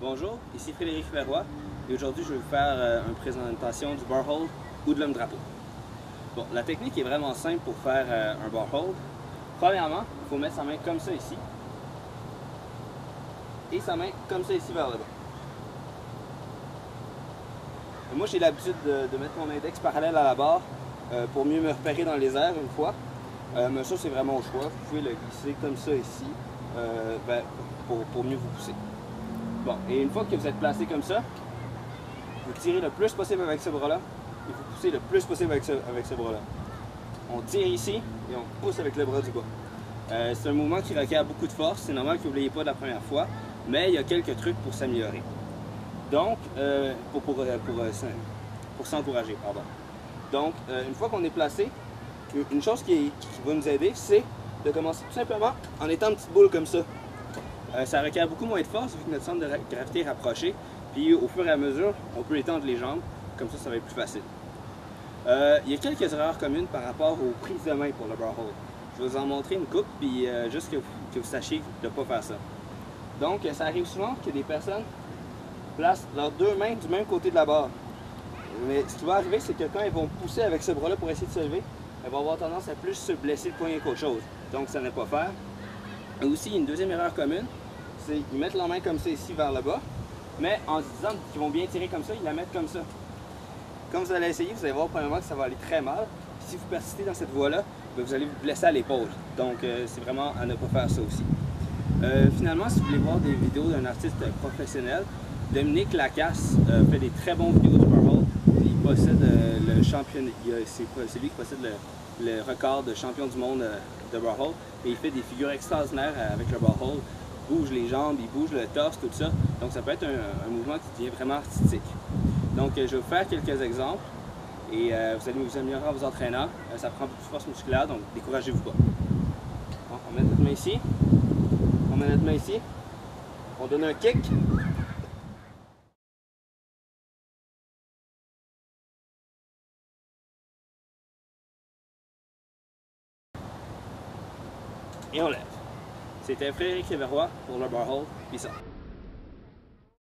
Bonjour, ici Frédéric Ferroy et aujourd'hui je vais vous faire une présentation du bar hold ou de l'homme drapeau. Bon, la technique est vraiment simple pour faire un bar hold. Premièrement, il faut mettre sa main comme ça ici et sa main comme ça ici vers le bas. Moi j'ai l'habitude de mettre mon index parallèle à la barre pour mieux me repérer dans les airs une fois. Mais ça c'est vraiment au choix, vous pouvez le glisser comme ça ici pour mieux vous pousser. Bon, et une fois que vous êtes placé comme ça, vous tirez le plus possible avec ce bras-là et vous poussez le plus possible avec ce bras-là. On tire ici et on pousse avec le bras du bas. C'est un mouvement qui requiert beaucoup de force, c'est normal que vous ne l'ayez pas la première fois, mais il y a quelques trucs pour s'améliorer. Donc, pour s'encourager, pardon. Donc, une fois qu'on est placé, une chose qui va nous aider, c'est de commencer tout simplement en étant une petite boule comme ça. Ça requiert beaucoup moins de force vu que notre centre de gravité est rapproché. Puis au fur et à mesure, on peut étendre les jambes, comme ça va être plus facile. Il y a quelques erreurs communes par rapport aux prises de main pour le bar hold. Je vais vous en montrer une coupe, puis juste que vous sachiez de ne pas faire ça. Donc, ça arrive souvent que des personnes placent leurs deux mains du même côté de la barre. Mais ce qui va arriver, c'est que quand elles vont pousser avec ce bras-là pour essayer de se lever, elles vont avoir tendance à plus se blesser le poignet qu'autre chose. Donc, ça n'est pas faire. Et aussi, une deuxième erreur commune, c'est qu'ils mettent la main comme ça ici vers le bas, mais en se disant qu'ils vont bien tirer comme ça, ils la mettent comme ça. Quand vous allez essayer, vous allez voir premièrement que ça va aller très mal. Si vous persistez dans cette voie-là, vous allez vous blesser à l'épaule. Donc, c'est vraiment à ne pas faire ça aussi. Finalement, si vous voulez voir des vidéos d'un artiste professionnel, Dominique Lacasse fait des très bons vidéos du bar hold. Il possède le championnat, c'est lui qui possède le record de champion du monde de bar hold. Et il fait des figures extraordinaires avec le bar hold. Il bouge les jambes, il bouge le torse, tout ça. Donc ça peut être un mouvement qui devient vraiment artistique. Donc je vais vous faire quelques exemples et vous allez vous améliorer en vous entraînant. Ça prend beaucoup de force musculaire, donc découragez-vous pas. Bon, on met notre main ici. On met notre main ici. On donne un kick. Et on lève. C'était Frédéric Ferroy pour le bar hold. Peace out.